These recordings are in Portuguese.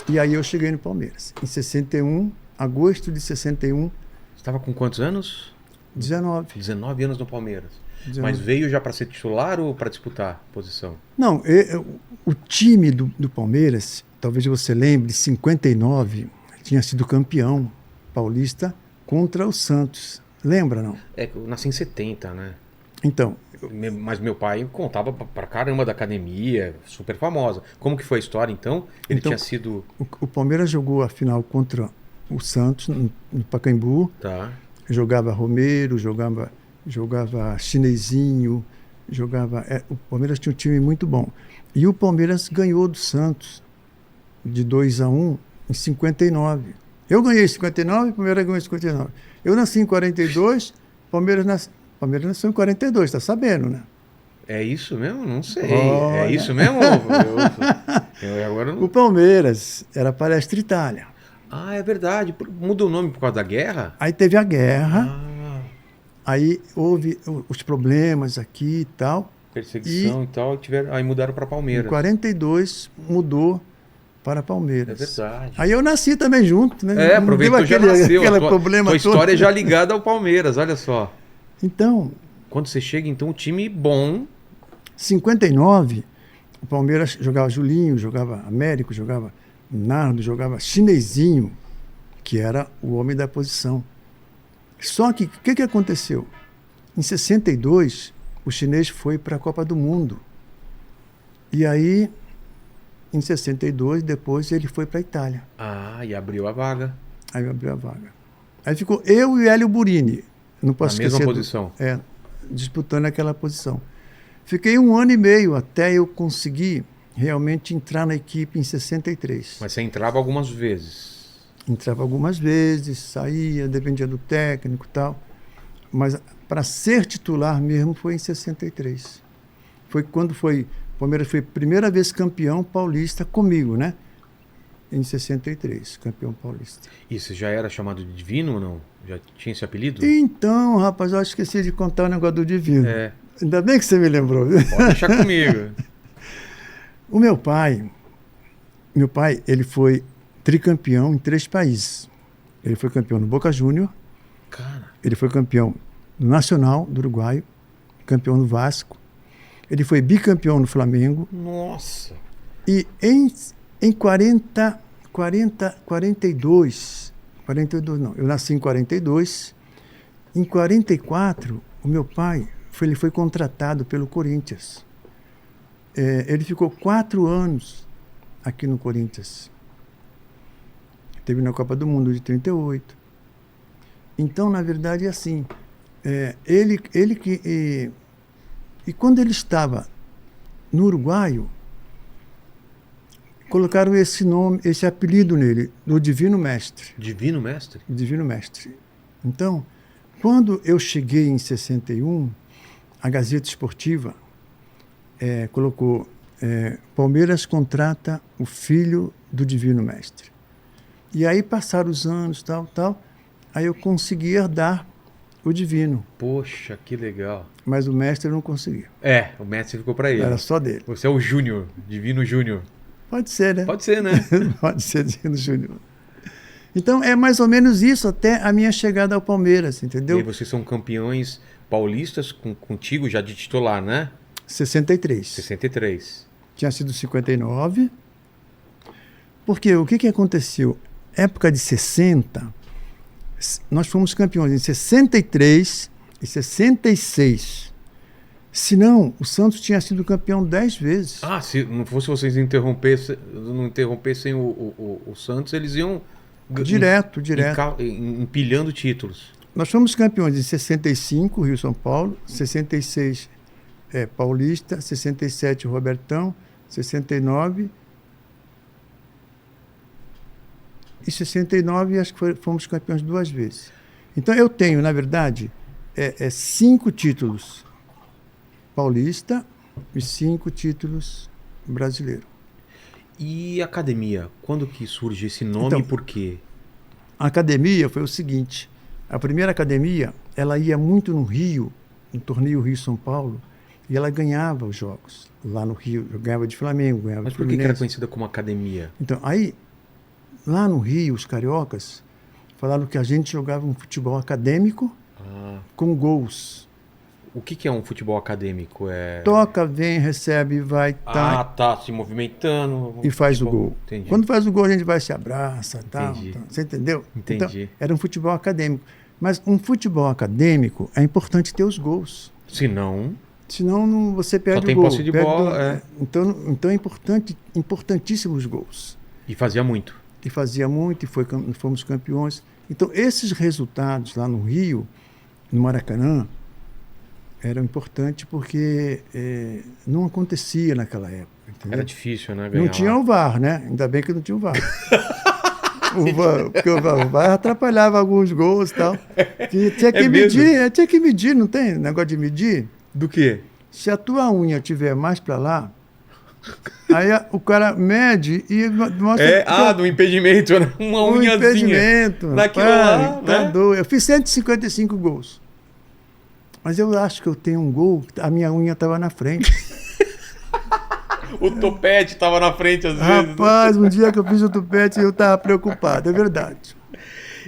E aí eu cheguei no Palmeiras. Em 61, agosto de 61, Você estava com quantos anos? 19. 19 anos no Palmeiras. 19. Mas veio já para ser titular ou para disputar posição? Não, o time do Palmeiras, talvez você lembre, 59, tinha sido campeão paulista contra o Santos. Lembra, não? É, eu nasci em 70, né? Então, Mas meu pai contava pra caramba da academia, super famosa. Como que foi a história, então? Ele Então, tinha sido... o Palmeiras jogou a final contra o Santos, no Pacaembu. Tá. Jogava Romero, jogava Chinesinho, o Palmeiras tinha um time muito bom. E o Palmeiras ganhou do Santos de 2-1 em 59. Eu ganhei em 59, o Palmeiras ganhou em 59. Eu nasci em 42, Palmeiras nasceu em 42, tá sabendo, né? É isso mesmo? Não sei. Olha. É isso mesmo? Eu agora não... O Palmeiras era Palestra Itália. Ah, é verdade. Muda o nome por causa da guerra? Aí teve a guerra, Ah, aí houve os problemas aqui e tal. perseguição e tal. Aí mudaram pra Em Palmeiras. 42 mudou para É Palmeiras. verdade. Aí eu nasci também junto, né? É, Não aproveitou, deu já nasceu. aquele Tua problema todo. história é já ligada ao Palmeiras, olha só. Então, Quando você chega, então, um time bom. 59, o Palmeiras jogava Julinho, jogava Américo, jogava Nardo, jogava Chinesinho, que era o homem da posição. Só que o que aconteceu? Em 62, o chinês foi para a Copa do Mundo. E aí, em 62, depois ele foi para a Itália. Ah, e abriu a vaga. Aí abriu a vaga. Aí ficou eu e o Hélio Burini. Não posso Na mesma esquecer. posição. Disputando aquela posição. Fiquei 1 ano e meio até eu conseguir realmente entrar na equipe em 63. Mas você entrava algumas vezes. Entrava algumas vezes, saía, dependia do técnico e tal. Mas para ser titular mesmo foi em 63. Foi quando o Palmeiras foi a primeira vez campeão paulista comigo, né? Em 63, campeão paulista. E você já era chamado de Divino ou não? Já tinha esse apelido? Então, rapaz, eu esqueci de contar o negócio do Divino. É. Ainda bem que você me lembrou. Pode deixar comigo. O meu pai, ele foi tricampeão em 3 países. Ele foi campeão no Boca Júnior, Cara, ele foi campeão no Nacional do Uruguai, campeão no Vasco, ele foi bicampeão no Flamengo. nossa. E em 42 não, eu nasci em 42, em 44, o meu pai ele foi contratado pelo Corinthians. Ele ficou 4 anos aqui no Corinthians. Teve na Copa do Mundo de 38. Então, na verdade, é assim. E quando ele estava no Uruguaio, colocaram esse apelido nele, do Divino Mestre. Divino Mestre? Divino Mestre. Então, quando eu cheguei em 61, a Gazeta Esportiva colocou Palmeiras contrata o filho do Divino Mestre. E aí passaram os anos, tal, aí eu consegui herdar o Divino, Poxa, que legal. mas o mestre eu não conseguia. O mestre ficou pra ele. Era só dele. Você é o Júnior, Divino Júnior. Pode ser, né? Pode ser, né? Pode ser Divino Júnior. Então é mais ou menos isso até a minha chegada ao Palmeiras, E entendeu? aí vocês são campeões paulistas contigo já de titular, né? 63. 63. Tinha sido 59. Porque o que aconteceu? Época de 60, nós fomos campeões em 63 e 66. Senão, o Santos tinha sido campeão 10 vezes. Ah, se não fosse vocês não interrompessem o Santos, eles iam Direto. empilhando títulos. Nós fomos campeões em 65, Rio-São Paulo, 66 Paulista, 67 Robertão, 69 e 69 acho que fomos campeões 2 vezes. Então eu tenho, na verdade, 5 títulos paulista e 5 títulos brasileiro. E academia? Quando que surge esse nome Então, e por quê? A academia foi o seguinte, a primeira academia, ela ia muito no Rio, no torneio Rio-São Paulo, e ela ganhava os jogos lá no Rio. Eu ganhava de Flamengo, ganhava Mas de por que Fluminense. era conhecida como academia? Então, aí lá no Rio, os cariocas falaram que a gente jogava um futebol acadêmico com gols. O que é um futebol acadêmico? Toca, vem, recebe, vai, tá. Tá se movimentando. E faz o gol. Entendi. Quando faz o gol, a gente vai, se abraça, tal. Você entendeu? Entendi. Então, era um futebol acadêmico. Mas um futebol acadêmico é importante ter os gols. Senão você perde só tem o gol. posse de bola. Então é importantíssimo os gols. E fazia muito. E fazia muito, e fomos campeões. Então, esses resultados lá no Rio, no Maracanã, eram importantes porque não acontecia naquela época. Entendeu? Era difícil, né? Ganhar não tinha o VAR, né? Ainda bem que não tinha o VAR. Porque o VAR atrapalhava alguns gols e tal. Tinha que medir, não tem negócio de medir? Do quê? Se a tua unha estiver mais para lá, aí o cara mede e mostra... do impedimento, né? Uma unhazinha. Impedimento. Naquilo lá, né? Eu fiz 155 gols. Mas eu acho que eu tenho um gol, a minha unha estava na frente. O topete estava na frente às vezes. Rapaz, um dia que eu fiz o topete eu estava preocupado, é verdade.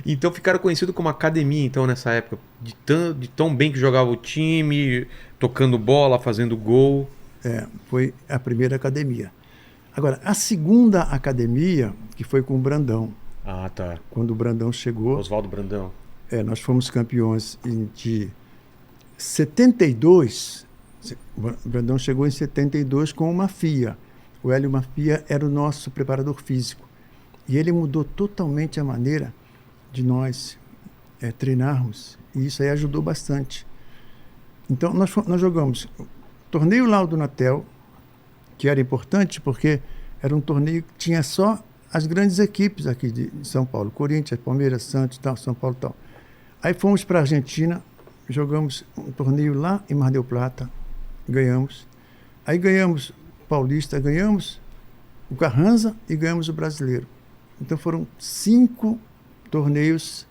Então ficaram conhecidos como academia, então, nessa época, de tão bem que jogava o time, tocando bola, fazendo gol. Foi a primeira academia. Agora, a segunda academia, que foi com o Brandão. Ah, tá. Quando o Brandão chegou... Oswaldo Brandão. Nós fomos campeões de 72. O Brandão chegou em 72 com o Mafia. O Hélio Mafia era o nosso preparador físico. E ele mudou totalmente a maneira de nós treinarmos. E isso aí ajudou bastante. Então, nós jogamos torneio Laudo Natel, que era importante porque era um torneio que tinha só as grandes equipes aqui de São Paulo. Corinthians, Palmeiras, Santos, tal, São Paulo e tal. Aí fomos para a Argentina, jogamos um torneio lá em Mar del Plata, ganhamos. Aí ganhamos o Paulista, ganhamos o Carranza e ganhamos o Brasileiro. Então foram 5 torneios.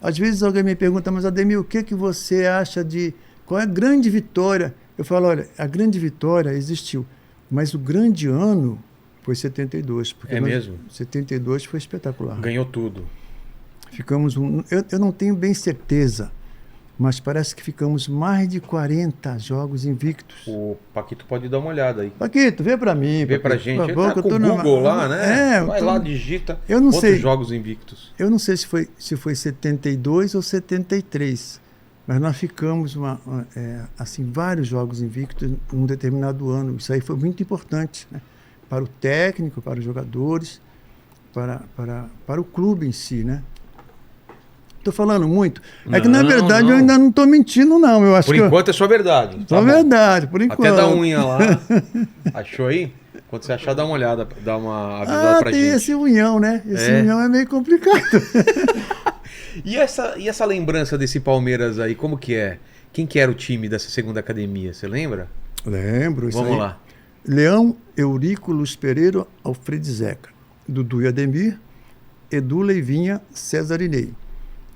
Às vezes alguém me pergunta, mas Ademir, o que você acha de... Qual é a grande vitória? Eu falo, olha, a grande vitória existiu, mas o grande ano foi 72. Porque mesmo? 72 foi espetacular. Ganhou tudo. Ficamos... Eu não tenho bem certeza, mas parece que ficamos mais de 40 jogos invictos. O Paquito pode dar uma olhada aí. Paquito, vê pra mim. Vê pra gente. Ele tá com o Google lá, né? Vai lá, digita outros jogos invictos. Eu não sei se foi 72 ou 73, mas nós ficamos assim, vários jogos invictos num determinado ano. Isso aí foi muito importante, né? Para o técnico, para os jogadores, para o clube em si, né? Estou falando muito. É que, na verdade, eu ainda não estou mentindo, não. Eu acho por enquanto é só verdade. Só verdade, por enquanto. Até da unha lá. Achou aí? Quando você achar, dá uma olhada, dá uma avisada pra gente. Tem esse unhão, né? Esse unhão é meio complicado. E essa lembrança desse Palmeiras aí, como que é? Quem que era o time dessa segunda academia? Você lembra? Lembro. Vamos lá. Leão, Eurico, Luz Pereira, Alfredo Zeca, Dudu e Ademir, Edu, Leivinha, César e Ney.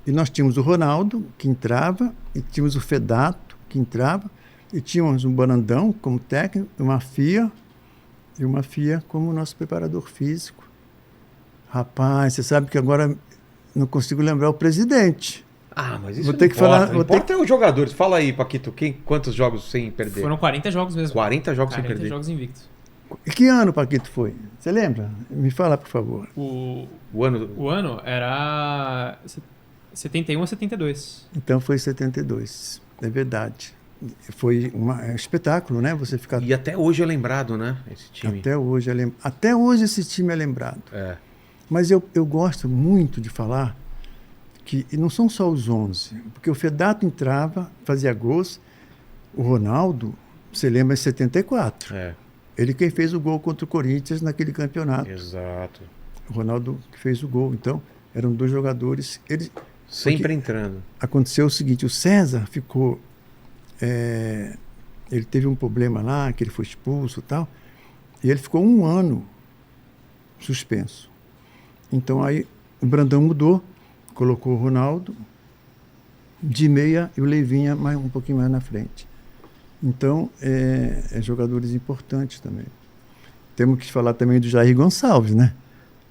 E nós tínhamos o Ronaldo, que entrava, e tínhamos o Fedato, que entrava, e tínhamos um Banandão como técnico, e uma FIA como nosso preparador físico. Rapaz, você sabe que agora não consigo lembrar o presidente. Mas isso vou ter que falar. Não importa os jogadores. Fala aí, Paquito, quantos jogos sem perder? Foram 40 jogos mesmo. 40 jogos sem perder. 40 jogos invictos. E que ano, Paquito, foi? Você lembra? Me fala, por favor. O ano era 71 a 72. Então foi 72, é verdade. Foi um espetáculo, né? Você ficar... E até hoje é lembrado, né? Esse time. Até hoje esse time é lembrado. Mas eu gosto muito de falar que não são só os 11, porque o Fedato entrava, fazia gols, o Ronaldo, você lembra, em 74. Ele quem fez o gol contra o Corinthians naquele campeonato. Exato. O Ronaldo que fez o gol. Então, eram 2 jogadores... Sempre entrando. Aconteceu o seguinte, o César ficou... ele teve um problema lá, que ele foi expulso e tal, e ele ficou 1 ano suspenso. Então aí o Brandão mudou, colocou o Ronaldo de meia e o Leivinha um pouquinho mais na frente. Então, jogadores importantes também. Temos que falar também do Jair Gonçalves, né?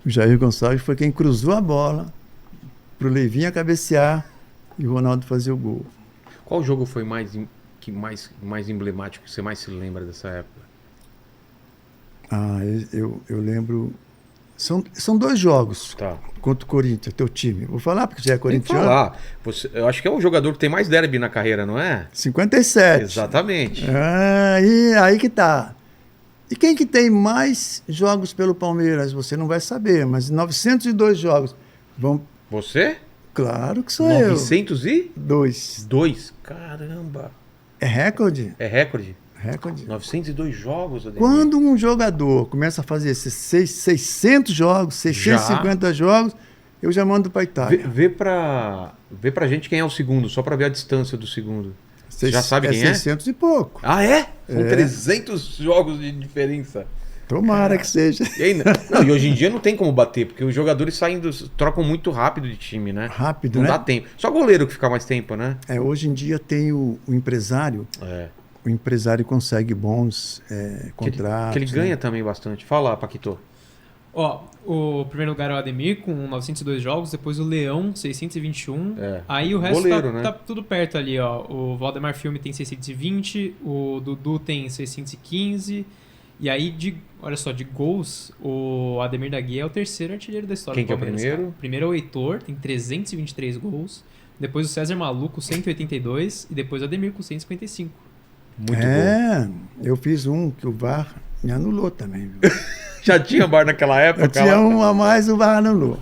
O Jair Gonçalves foi quem cruzou a bola pro Leivinha cabecear e o Ronaldo fazer o gol. Qual jogo foi mais emblemático que você mais se lembra dessa época? Ah, eu lembro. São 2 jogos Tá. contra o Corinthians, teu time. Vou falar porque já é Tem que corintiano. falar. Eu acho que é o jogador que tem mais derby na carreira, não é? 57. Exatamente. Aí que tá. E quem que tem mais jogos pelo Palmeiras? Você não vai saber, mas 902 jogos. Você? Claro que sou eu. 902? 2. Caramba. É recorde? É recorde? Recorde. 902 jogos, Ademir. Quando um jogador começa a fazer esses 600 jogos, 650 jogos, eu já mando para Itália. Vê pra gente quem é o segundo, só pra ver a distância do segundo. Você já sabe quem é? 600 e pouco. Ah, é? São É. 300 jogos de diferença. Tomara que seja. E, ainda... não, e hoje em dia não tem como bater, porque os jogadores trocam muito rápido de time, né? Rápido, não né? dá tempo. Só goleiro que fica mais tempo, né? Hoje em dia tem o empresário. É. O empresário consegue bons contratos. Que ele ganha também bastante. Fala, Paquito. Ó, o primeiro lugar é o Ademir com 902 jogos, depois o Leão, 621. É. Aí o resto Goleiro, né? tá tudo perto ali, ó. O Valdemar Filme tem 620, o Dudu tem 615. E aí, olha só, de gols, o Ademir da Guia é o terceiro artilheiro da história Quem do que é o Palmeiras. primeiro? Cara. Primeiro é o Heitor, tem 323 gols. Depois o César Maluco, 182. E depois o Ademir com 155. Muito bom. Eu fiz um que o VAR me anulou também. Viu? Já tinha bar naquela época? Eu tinha um a mais, o VAR anulou.